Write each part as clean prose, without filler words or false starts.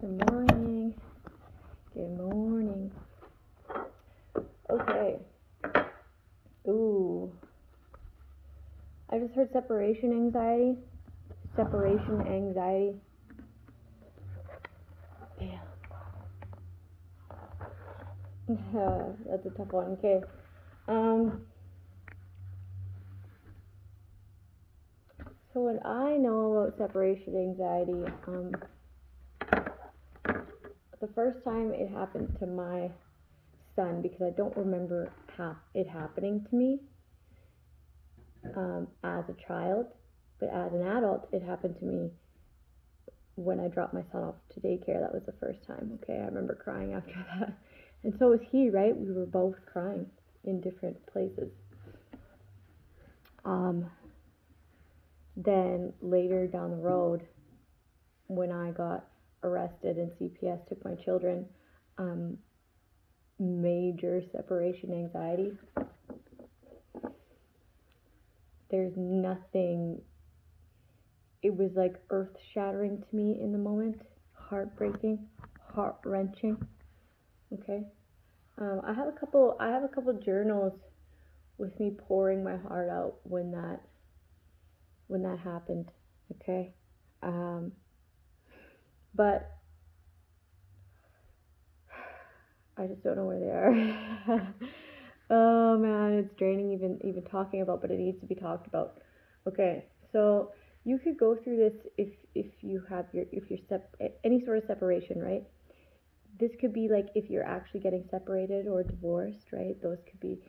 Good morning. Good morning. Okay. Ooh. I just heard separation anxiety. Separation anxiety. Yeah. That's a tough one. Okay. So what I know about separation anxiety, the first time it happened to my son, because I don't remember it happening to me as a child, but as an adult, it happened to me when I dropped my son off to daycare. That was the first time. Okay, I remember crying after that, and so was he. Right, we were both crying in different places. Then later down the road, when I got arrested and CPS took my children, major separation anxiety. There's nothing, it was like earth-shattering to me in the moment, heartbreaking, heart-wrenching. Okay, I have a couple journals with me pouring my heart out when that happened. Okay, but I just don't know where they are. Oh man, it's draining even talking about, but it needs to be talked about. Okay, so you could go through this if you have any sort of separation, right? This could be like if you're actually getting separated or divorced, right? Those could be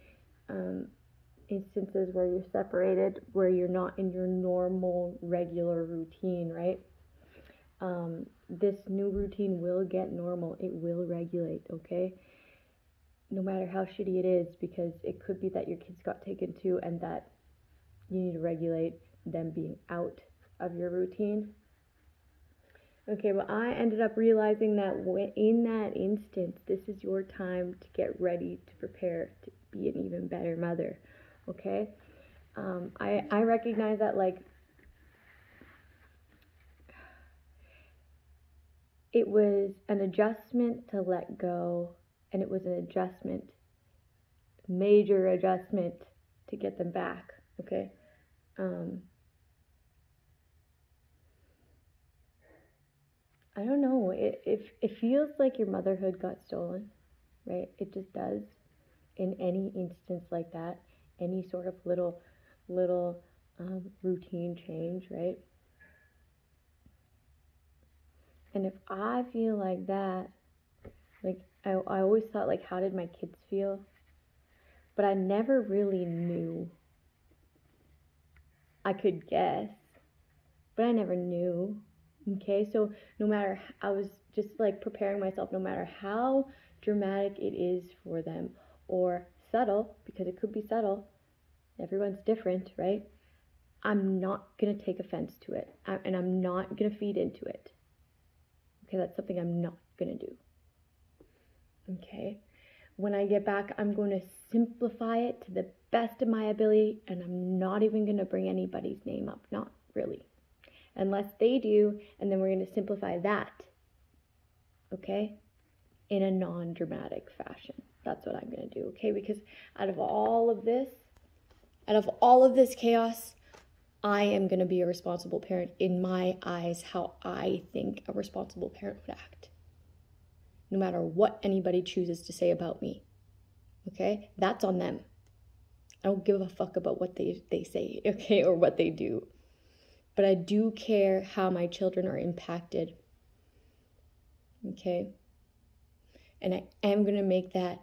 instances where you're separated, where you're not in your normal regular routine, right? This new routine will get normal. It will regulate, okay? No matter how shitty it is, because it could be that your kids got taken too and that you need to regulate them being out of your routine. Okay, well, I ended up realizing that in that instance, this is your time to get ready to prepare to be an even better mother, okay? I recognize that, like, it was an adjustment to let go, and it was an adjustment, major adjustment, to get them back, okay? I don't know, it feels like your motherhood got stolen, right? It just does. In any instance like that, any sort of little routine change, right? And if I feel like that, like I always thought, like, how did my kids feel? But I never really knew. I could guess, but I never knew. Okay, so no matter, I was just like preparing myself, no matter how dramatic it is for them, or subtle, because it could be subtle, everyone's different, right? I'm not going to take offense to it, and I'm not going to feed into it. Okay, that's something I'm not going to do. Okay, when I get back, I'm going to simplify it to the best of my ability, and I'm not even going to bring anybody's name up, not really, unless they do, and then we're going to simplify that, okay, in a non-dramatic fashion. That's what I'm going to do, okay, because out of all of this chaos, I am going to be a responsible parent in my eyes, how I think a responsible parent would act, no matter what anybody chooses to say about me. Okay, that's on them. I don't give a fuck about what they say, okay, or what they do. But I do care how my children are impacted. Okay? And I am going to make that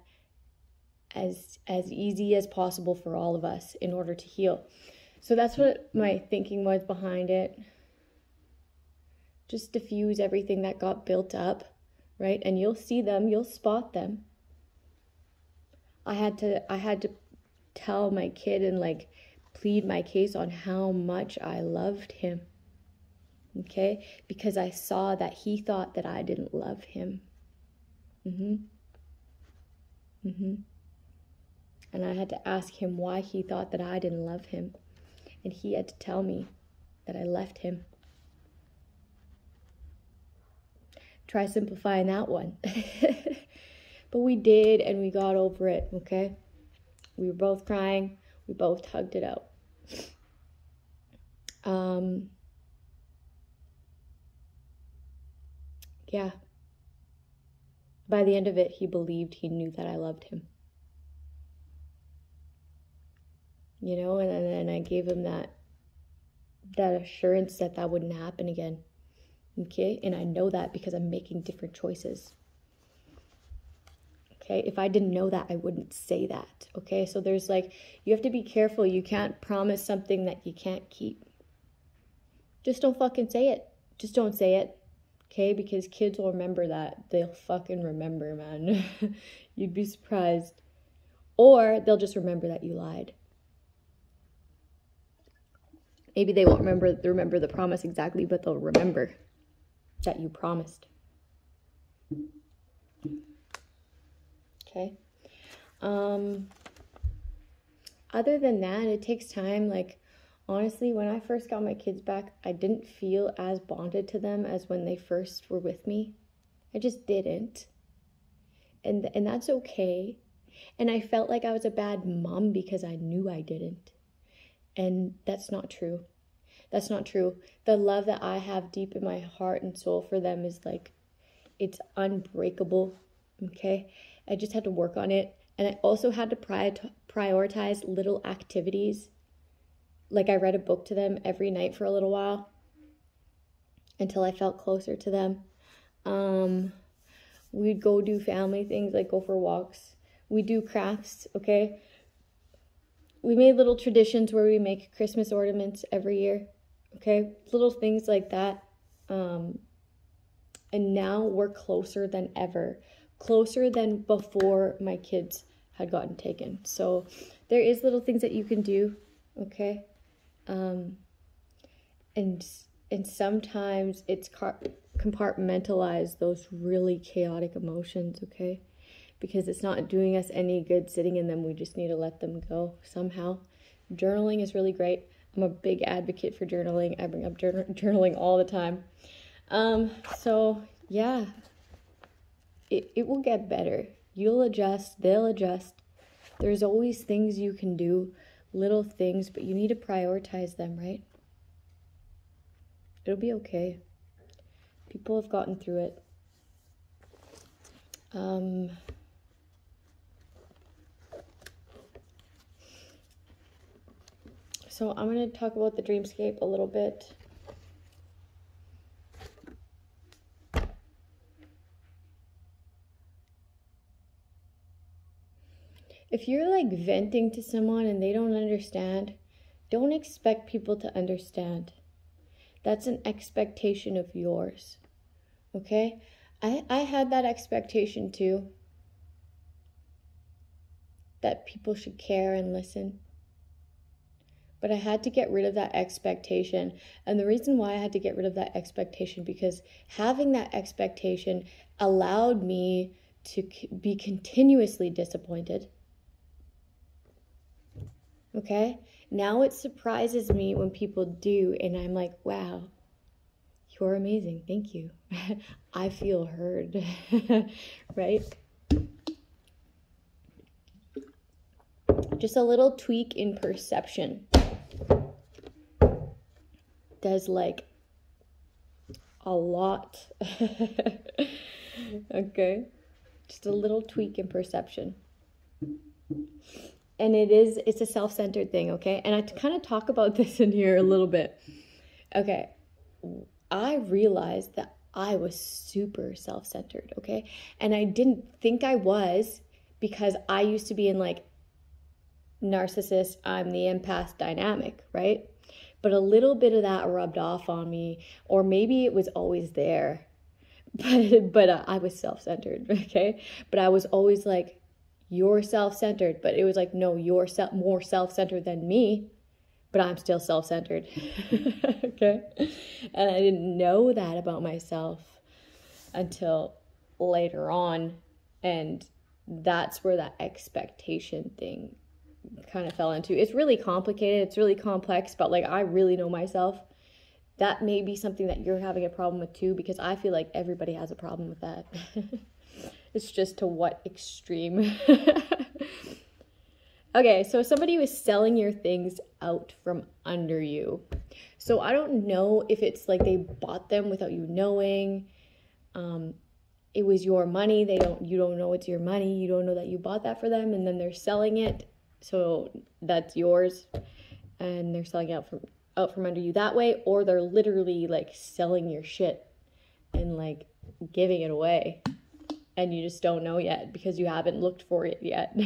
as easy as possible for all of us in order to heal. So that's what my thinking was behind it. Just diffuse everything that got built up, right? And you'll see them, you'll spot them. I had to tell my kid and like plead my case on how much I loved him. Okay? Because I saw that he thought that I didn't love him. And I had to ask him why he thought that I didn't love him. And he had to tell me that I left him. try simplifying that one. But we did, and we got over it, okay? We were both crying. We both hugged it out. Yeah. By the end of it, he believed, he knew that I loved him. You know, and then I gave him that assurance that that wouldn't happen again. Okay? And I know that because I'm making different choices. Okay? If I didn't know that, I wouldn't say that. Okay? So there's like, you have to be careful. You can't promise something that you can't keep. Just don't fucking say it. Just don't say it. Okay? Because kids will remember that. They'll fucking remember, man. You'd be surprised. Or they'll just remember that you lied. Maybe they won't remember the promise exactly, but they'll remember that you promised. Okay. Other than that, it takes time. Like, honestly, when I first got my kids back, I didn't feel as bonded to them as when they first were with me. I just didn't. And that's okay. And I felt like I was a bad mom because I knew I didn't. And that's not true. That's not true. The love that I have deep in my heart and soul for them is like, it's unbreakable. Okay? I just had to work on it. And I also had to prioritize little activities. Like I read a book to them every night for a little while until I felt closer to them. We'd go do family things, like go for walks. We do crafts, okay? We made little traditions where we make Christmas ornaments every year, okay? Little things like that. And now we're closer than ever. Closer than before my kids had gotten taken. So there is little things that you can do, okay? And sometimes it's compartmentalize those really chaotic emotions, okay? Because it's not doing us any good sitting in them. We just need to let them go somehow. Journaling is really great. I'm a big advocate for journaling. I bring up journaling all the time. So yeah, it will get better. You'll adjust, they'll adjust. There's always things you can do, little things, but you need to prioritize them, right? It'll be okay. People have gotten through it. So I'm going to talk about the dreamscape a little bit. If you're like venting to someone and they don't understand, don't expect people to understand. That's an expectation of yours. Okay? I had that expectation too. That people should care and listen. But I had to get rid of that expectation. And the reason why I had to get rid of that expectation, because having that expectation allowed me to be continuously disappointed. Okay? Now it surprises me when people do, and I'm like, wow, you're amazing. Thank you. I feel heard. Right? Just a little tweak in perception does like a lot. Okay? Just a little tweak in perception. And it's a self-centered thing, okay? And I kind of talk about this in here a little bit. Okay, I realized that I was super self-centered, okay? And I didn't think I was, because I used to be in like narcissist, I'm the empath dynamic, right? But a little bit of that rubbed off on me, or maybe it was always there. But I was self-centered, okay? But I was always like, you're self-centered. But it was like, no, you're more self-centered than me, but I'm still self-centered. Okay? And I didn't know that about myself until later on. And that's where that expectation thing kind of fell into. It's really complicated. It's really complex, but like, I really know myself. that may be something that you're having a problem with too, because I feel like everybody has a problem with that. It's just to what extreme. Okay, so somebody was selling your things out from under you. So I don't know if it's like they bought them without you knowing. It was your money. You don't know it's your money. You don't know that you bought that for them, and then they're selling it. So that's yours, and they're selling out from under you that way, or they're literally like selling your shit and like giving it away, and you just don't know yet because you haven't looked for it yet.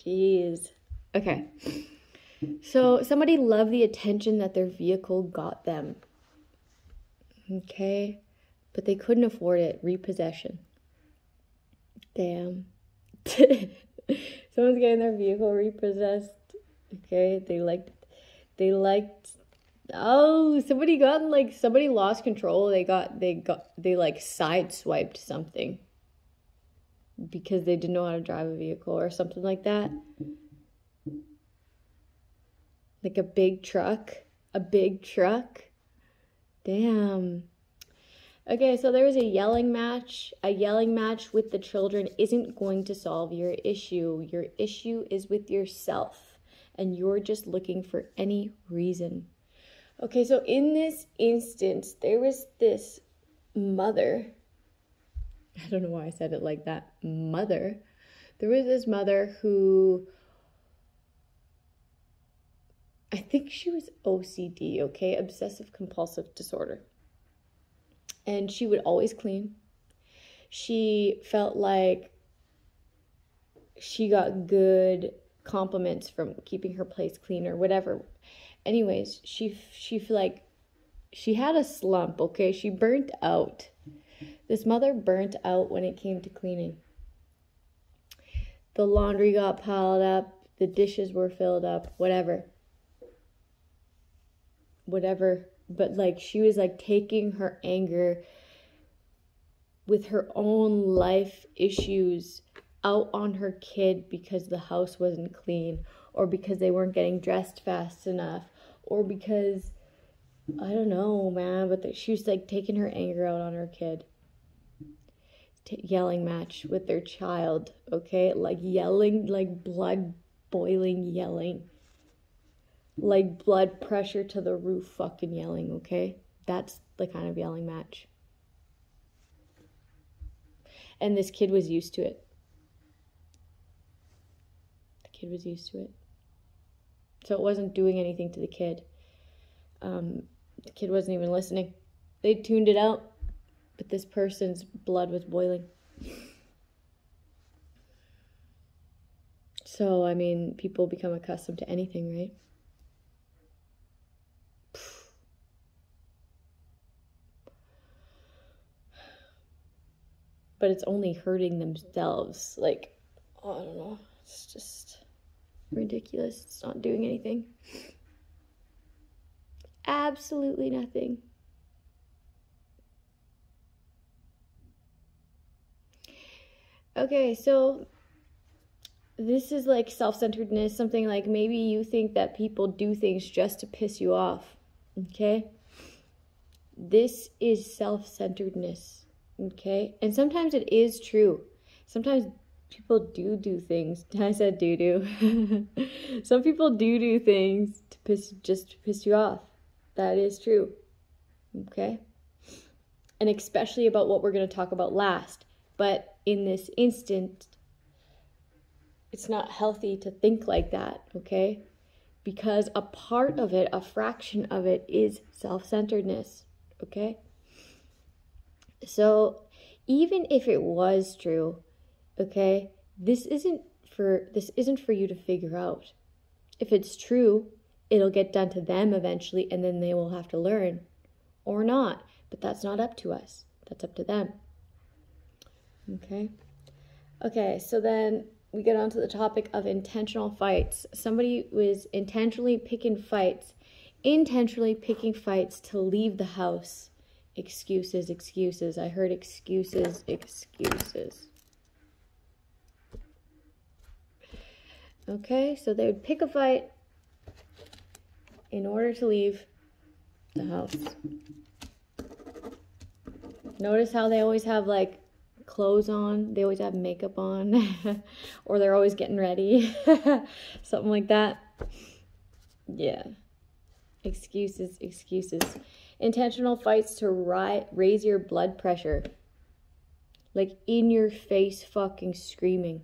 Jeez. Okay. So somebody loved the attention that their vehicle got them. Okay. But they couldn't afford it. Repossession. Damn. Someone's getting their vehicle repossessed. Okay. They liked, oh, somebody lost control. They like sideswiped something because they didn't know how to drive a vehicle or something like that. Like a big truck. Damn. Okay, so there was a yelling match. A yelling match with the children isn't going to solve your issue. Your issue is with yourself, and you're just looking for any reason. Okay, so in this instance, there was this mother. I don't know why I said it like that. Mother. There was this mother who, I think she was OCD, okay? Obsessive compulsive disorder. And she would always clean. She felt like she got good compliments from keeping her place clean or whatever. Anyways, she had a slump, okay? She burnt out. This mother burnt out when it came to cleaning. The laundry got piled up, the dishes were filled up, whatever. But like she was like taking her anger with her own life issues out on her kid because the house wasn't clean, or because they weren't getting dressed fast enough, or because, I don't know, man, but she was like taking her anger out on her kid. Yelling match with their child, okay? Like yelling, like blood boiling yelling. Like blood pressure to the roof fucking yelling, okay? That's the kind of yelling match. And this kid was used to it. The kid was used to it. So it wasn't doing anything to the kid. The kid wasn't even listening. They tuned it out. But this person's blood was boiling. So, I mean, people become accustomed to anything, right? But it's only hurting themselves. Like, oh, I don't know. It's just ridiculous. It's not doing anything. Absolutely nothing. Okay, so this is like self-centeredness, something like maybe you think that people do things just to piss you off, okay? This is self-centeredness, okay? And sometimes it is true. Sometimes people do things. I said do. Some people do things to piss you off. That is true, okay? And especially about what we're going to talk about last. But in this instant, it's not healthy to think like that, okay? Because a part of it, a fraction of it is self-centeredness, okay? So even if it was true, okay, this isn't for you to figure out. If it's true, it'll get done to them eventually, and then they will have to learn, or not. But that's not up to us. That's up to them. Okay, so then we get on to the topic of intentional fights. Somebody was intentionally picking fights to leave the house. Excuses. I heard excuses. Okay, so they would pick a fight in order to leave the house. Notice how they always have like clothes on, they always have makeup on, or they're always getting ready, something like that. Yeah. Excuses. Intentional fights to raise your blood pressure. Like in your face fucking screaming.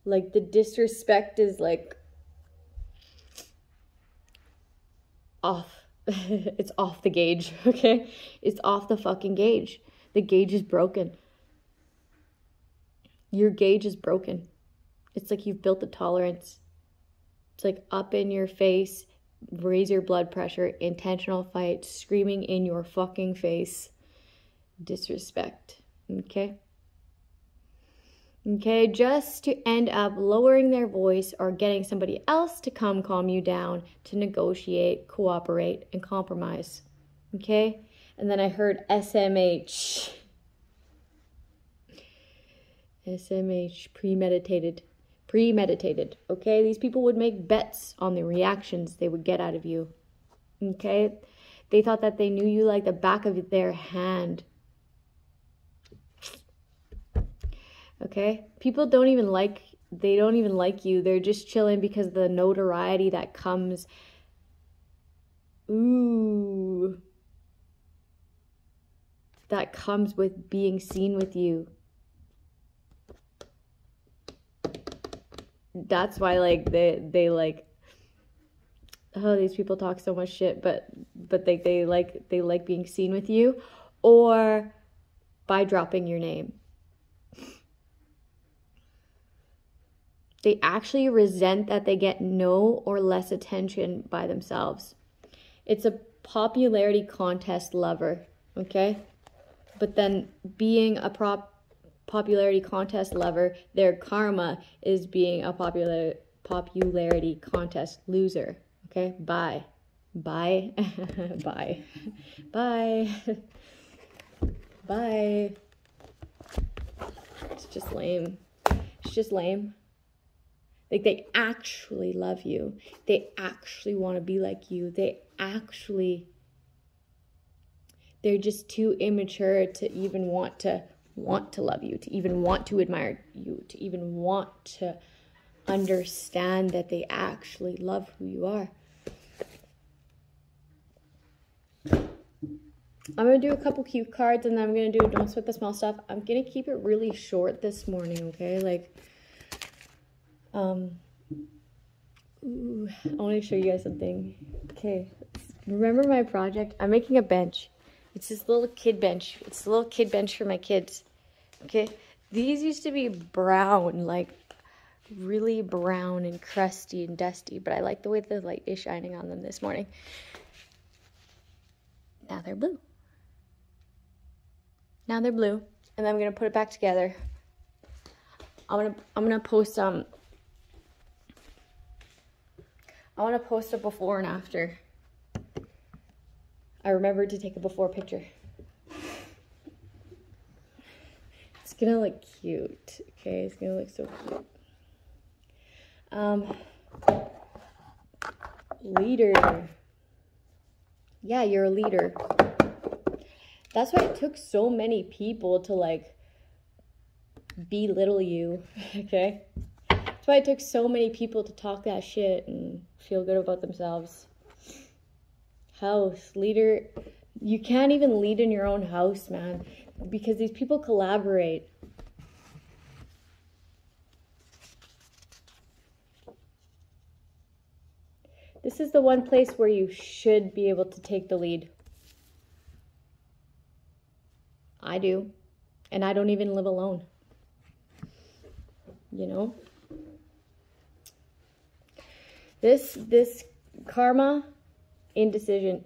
Like the disrespect is like off. It's off the gauge, okay? It's off the fucking gauge. The gauge is broken. Your gauge is broken. It's like you've built a tolerance. It's like up in your face, raise your blood pressure, intentional fight, screaming in your fucking face. Disrespect, okay? Okay, just to end up lowering their voice or getting somebody else to come calm you down, to negotiate, cooperate, and compromise. Okay? And then I heard SMH. SMH, premeditated. Okay? These people would make bets on the reactions they would get out of you. Okay? They thought that they knew you like the back of their hand. Okay? People don't even like you. They're just chilling because of the notoriety that comes. Ooh. That comes with being seen with you. That's why like they like, oh, these people talk so much shit, but they like being seen with you, or by dropping your name. They actually resent that they get no or less attention by themselves. It's a popularity contest lover, okay? But then being a popularity contest lover, their karma is being a popularity contest loser, okay? Bye. Bye. Bye. Bye. Bye. It's just lame. It's just lame. Like, they actually love you. They actually want to be like you. They're just too immature to even want to love you, to even want to admire you, to even want to understand that they actually love who you are. I'm going to do a couple cue cards, and then I'm going to do Don't Sweat the Small Stuff. I'm going to keep it really short this morning, okay? Like, ooh, I want to show you guys something. Okay, remember my project? I'm making a bench. It's this little kid bench. It's a little kid bench for my kids. Okay, these used to be brown, like really brown and crusty and dusty, but I like the way the light is shining on them this morning. Now they're blue. Now they're blue, and then I'm gonna put it back together. I'm gonna post I want to post a before and after. I remembered to take a before picture. It's gonna look cute. Okay, it's gonna look so cute. Leader. Yeah, you're a leader. That's why it took so many people to like belittle you. Okay? That's why it took so many people to talk that shit and feel good about themselves. House, leader. You can't even lead in your own house, man, because these people collaborate. This is the one place where you should be able to take the lead. I do. And I don't even live alone. You know? This karma, indecision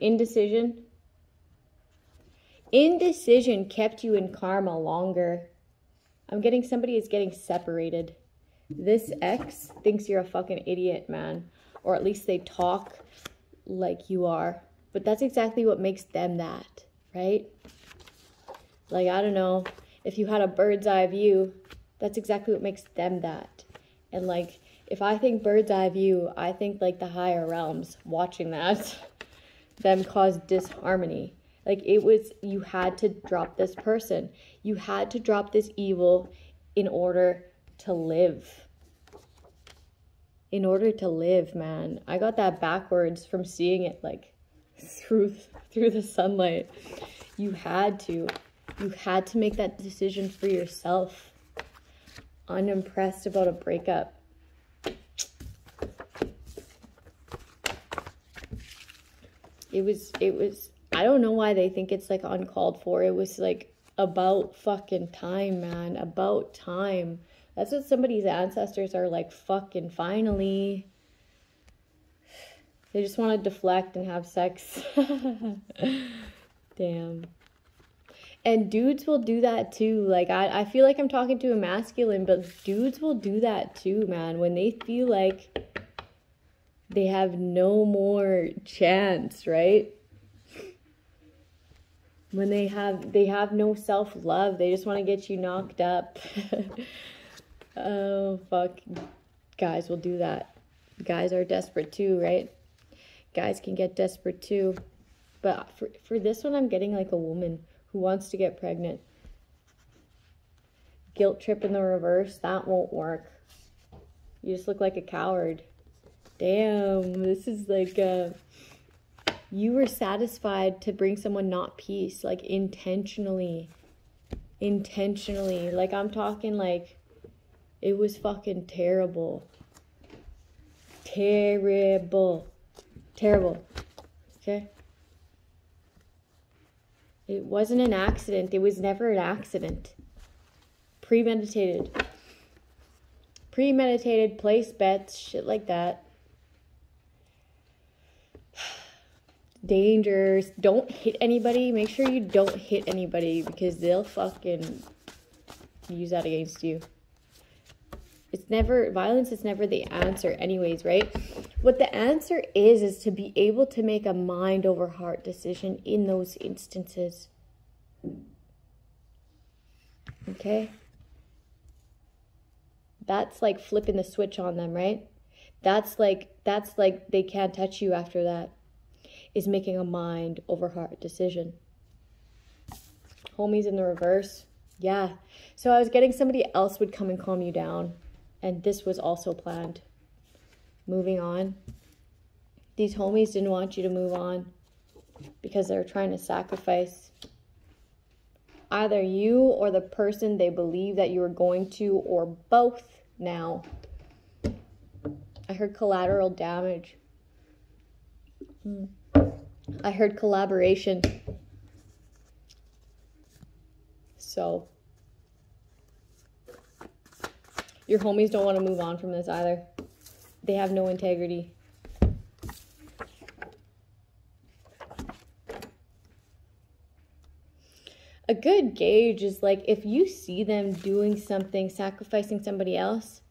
kept you in karma longer. I'm getting somebody is getting separated. This ex thinks you're a fucking idiot, man. Or at least they talk like you are. But that's exactly what makes them that, right? Like, I don't know. If you had a bird's eye view, that's exactly what makes them that. And like, if I think bird's eye view, I think like the higher realms watching that, them cause disharmony. Like it was, you had to drop this person. You had to drop this evil in order to live. In order to live, man. I got that backwards from seeing it like through the sunlight. You had to make that decision for yourself. Unimpressed about a breakup. It was, I don't know why they think it's like uncalled for. It was like about fucking time, man. About time. That's what somebody's ancestors are like, fucking finally. They just want to deflect and have sex. Damn. And dudes will do that too. Like, I feel like I'm talking to a masculine, but dudes will do that too, man. When they feel like they have no more chance, right? When they have no self-love, they just want to get you knocked up. Oh, fuck. Guys will do that. Guys are desperate too, right? Guys can get desperate too. But for this one, I'm getting like a woman who wants to get pregnant. Guilt trip in the reverse, that won't work. You just look like a coward. Damn, this is like you were satisfied to bring someone not peace, like intentionally. Like I'm talking like it was fucking terrible. Terrible. Okay? It wasn't an accident. It was never an accident. Premeditated. Place bets, shit like that. Dangers. Don't hit anybody. Make sure you don't hit anybody because they'll fucking use that against you. Violence is never the answer anyways, right? What the answer is to be able to make a mind over heart decision in those instances. Okay? That's like flipping the switch on them, right? That's like they can't touch you after that. Is making a mind over heart decision. Homies in the reverse. Yeah. So I was getting somebody else would come and calm you down. And this was also planned. Moving on. These homies didn't want you to move on because they were trying to sacrifice either you or the person they believe that you were going to, or both now. I heard collateral damage. I heard collaboration. So your homies don't want to move on from this either. They have no integrity. A good gauge is like if you see them doing something, sacrificing somebody else,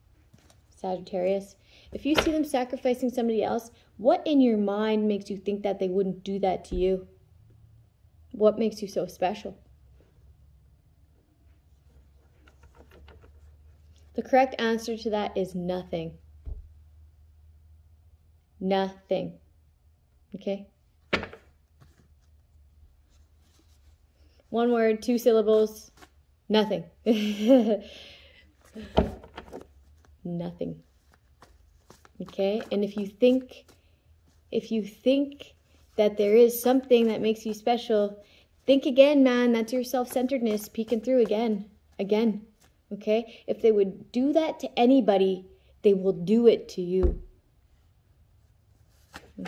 Sagittarius, if you see them sacrificing somebody else, what in your mind makes you think that they wouldn't do that to you? What makes you so special? The correct answer to that is nothing. Nothing. Okay? One word, 2 syllables, nothing. Nothing. Okay? And if you think that there is something that makes you special, think again, man. That's your self-centeredness peeking through again. Okay? If they would do that to anybody, they will do it to you.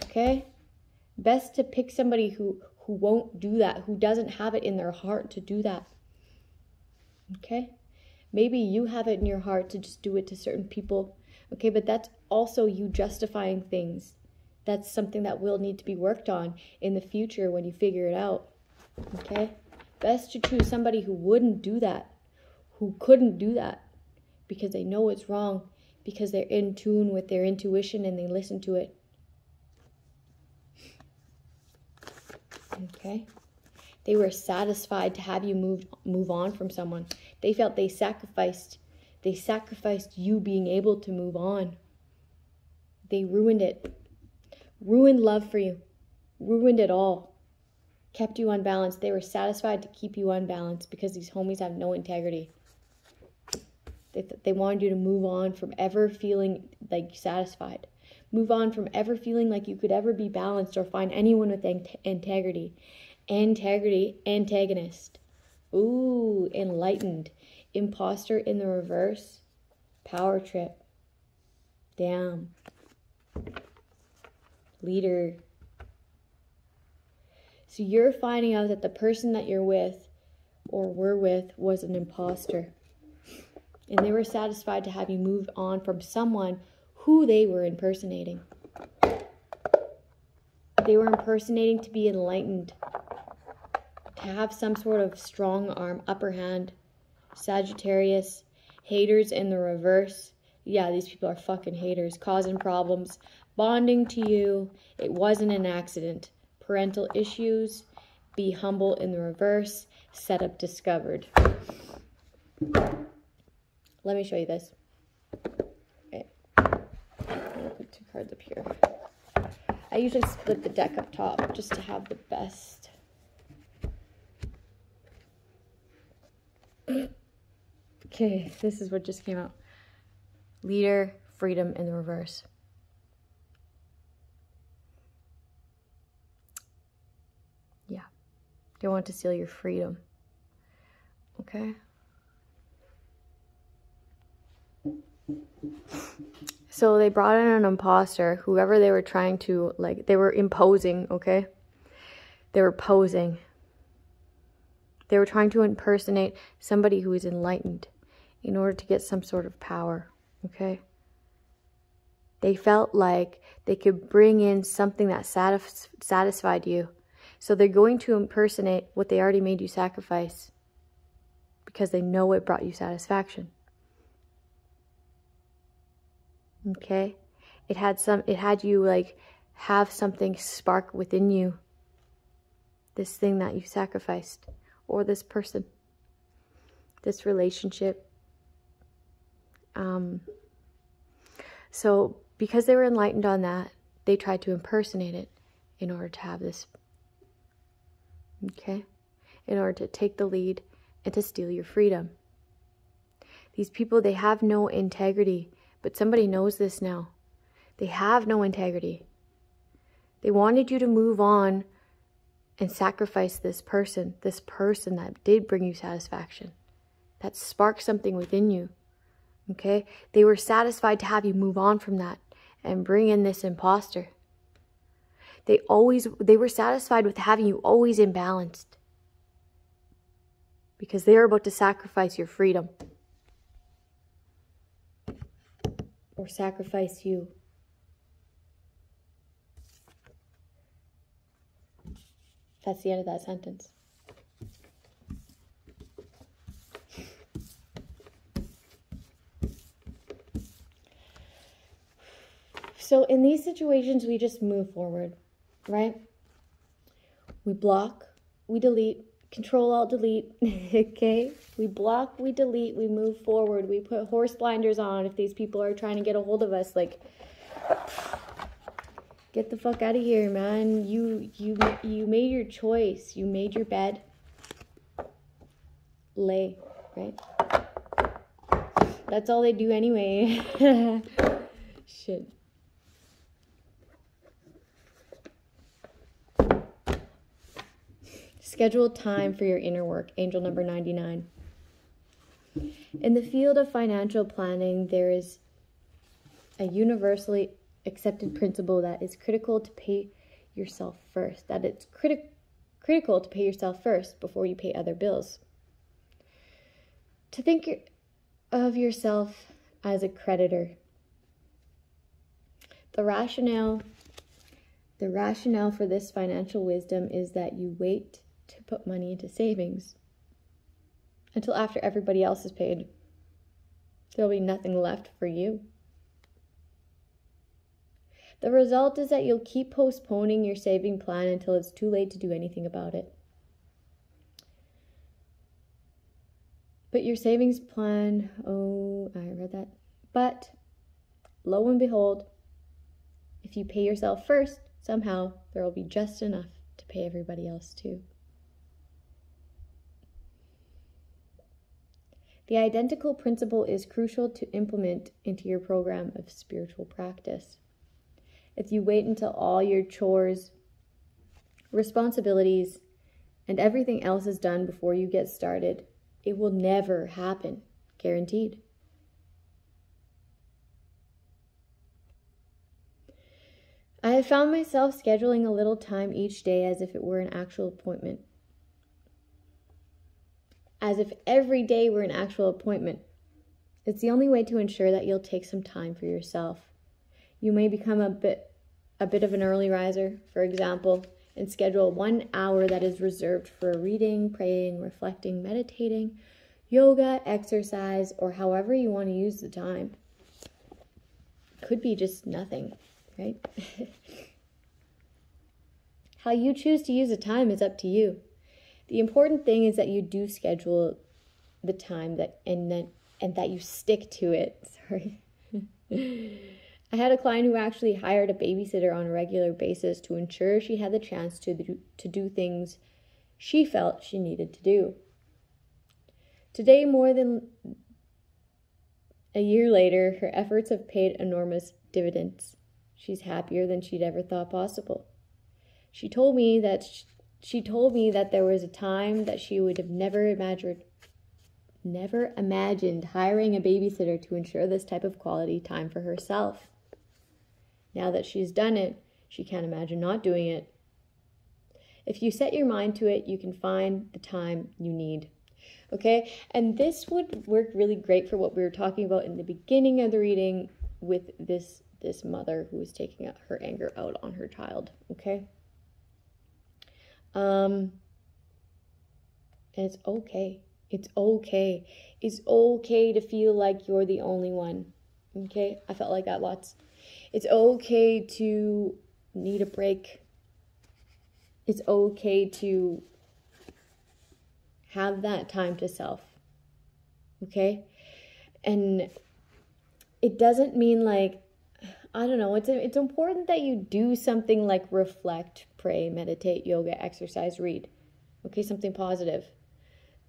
Okay? Best to pick somebody who won't do that, who doesn't have it in their heart to do that. Okay? Maybe you have it in your heart to just do it to certain people. Okay, but that's also you justifying things. That's something that will need to be worked on in the future when you figure it out. Okay? Best to choose somebody who wouldn't do that, who couldn't do that, because they know it's wrong, because they're in tune with their intuition and they listen to it. Okay? They were satisfied to have you move on from someone. They felt they sacrificed They sacrificed you being able to move on. They ruined it. Ruined love for you. Ruined it all. Kept you unbalanced. They were satisfied to keep you unbalanced because these homies have no integrity. They wanted you to move on from ever feeling like satisfied. Move on from ever feeling like you could ever be balanced or find anyone with integrity. Integrity, antagonist. Ooh, enlightened. Imposter in the reverse. Power trip. Damn. Leader. So you're finding out that the person that you're with or were with was an imposter. And they were satisfied to have you move on from someone who they were impersonating. They were impersonating to be enlightened. To have some sort of strong arm, upper hand. Sagittarius. Haters in the reverse. Yeah, these people are fucking haters. Causing problems. Bonding to you. It wasn't an accident. Parental issues. Be humble in the reverse. Setup discovered. Let me show you this. Okay. I'm gonna put 2 cards up here. I usually split the deck up top just to have the best. Okay, this is what just came out. Leader, freedom in the reverse. Yeah. They want to steal your freedom. Okay? So they brought in an imposter, whoever they were trying to, like, they were imposing, okay? They were posing. They were trying to impersonate somebody who is enlightened in order to get some sort of power, okay? They felt like they could bring in something that satisfied you. So they're going to impersonate what they already made you sacrifice because they know it brought you satisfaction. Okay? It had you like have something spark within you. This thing that you sacrificed. Or this person. This relationship. So because they were enlightened on that, they tried to impersonate it in order to have this. Okay? In order to take the lead and to steal your freedom. These people, they have no integrity. But somebody knows this now. They have no integrity. They wanted you to move on and sacrifice this person that did bring you satisfaction. That sparked something within you. Okay? They were satisfied to have you move on from that and bring in this imposter. They were satisfied with having you always imbalanced. Because they are about to sacrifice your freedom. Or sacrifice you. That's the end of that sentence. So in these situations, we just move forward, right? We block, we delete, Control-Alt-Delete, okay? We block, we delete, we move forward. We put horse blinders on if these people are trying to get a hold of us. Like, get the fuck out of here, man. You made your choice. You made your bed. Lay, right? That's all they do anyway. Shit. Schedule time for your inner work. Angel number 99. In the field of financial planning, there is a universally accepted principle that is critical to pay yourself first. That it's critical to pay yourself first before you pay other bills. To think of yourself as a creditor. The rationale for this financial wisdom is that you wait to put money into savings until after everybody else is paid. There'll be nothing left for you. The result is that you'll keep postponing your saving plan until it's too late to do anything about it. But your savings plan, oh, I read that. But lo and behold, if you pay yourself first, somehow there will be just enough to pay everybody else too. The identical principle is crucial to implement into your program of spiritual practice. If you wait until all your chores, responsibilities, and everything else is done before you get started, it will never happen, guaranteed. I have found myself scheduling a little time each day as if it were an actual appointment. As if every day were an actual appointment. It's the only way to ensure that you'll take some time for yourself. You may become a bit of an early riser, for example, and schedule 1 hour that is reserved for reading, praying, reflecting, meditating, yoga, exercise, or however you want to use the time. Could be just nothing, right? How you choose to use the time is up to you. The important thing is that you do schedule the time and that you stick to it. Sorry. I had a client who actually hired a babysitter on a regular basis to ensure she had the chance to do things she felt she needed to do. Today, more than a year later, her efforts have paid enormous dividends. She's happier than she'd ever thought possible. She told me that there was a time that she would have never imagined hiring a babysitter to ensure this type of quality time for herself. Now that she's done it, she can't imagine not doing it. If you set your mind to it, you can find the time you need. Okay? And this would work really great for what we were talking about in the beginning of the reading with this mother who was taking her anger out on her child. Okay? And it's okay. It's okay. It's okay to feel like you're the only one. Okay? I felt like that lots. It's okay to need a break. It's okay to have that time to self. Okay? And it doesn't mean like, I don't know, it's important that you do something like reflect, pray, meditate, yoga, exercise, read. Okay, something positive.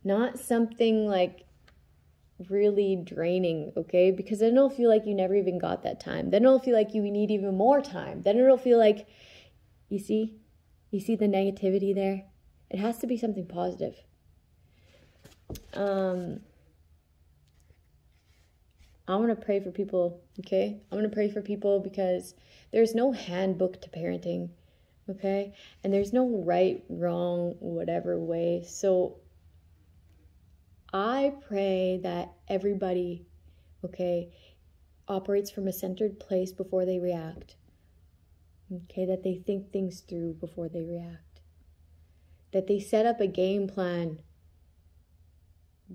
Not something like really draining, okay? Because then it'll feel like you never even got that time. Then it'll feel like you need even more time. Then it'll feel like, you see the negativity there? It has to be something positive. I want to pray for people, okay? I'm going to pray for people because there's no handbook to parenting, okay? And there's no right, wrong, whatever way. So I pray that everybody, okay, operates from a centered place before they react, okay? That they think things through before they react. That they set up a game plan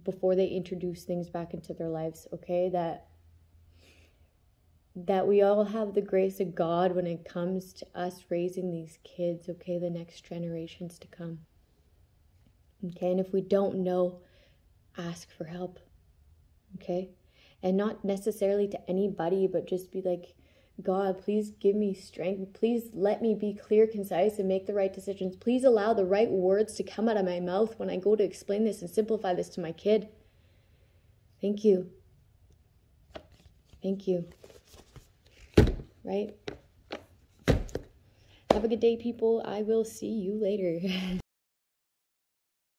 before they introduce things back into their lives, okay? That we all have the grace of God when it comes to us raising these kids, okay? The next generations to come. Okay, and if we don't know, ask for help, okay? And not necessarily to anybody, but just be like, God, please give me strength. Please let me be clear, concise, and make the right decisions. Please allow the right words to come out of my mouth when I go to explain this and simplify this to my kid. Thank you. Thank you. Right? Have a good day, people. I will see you later.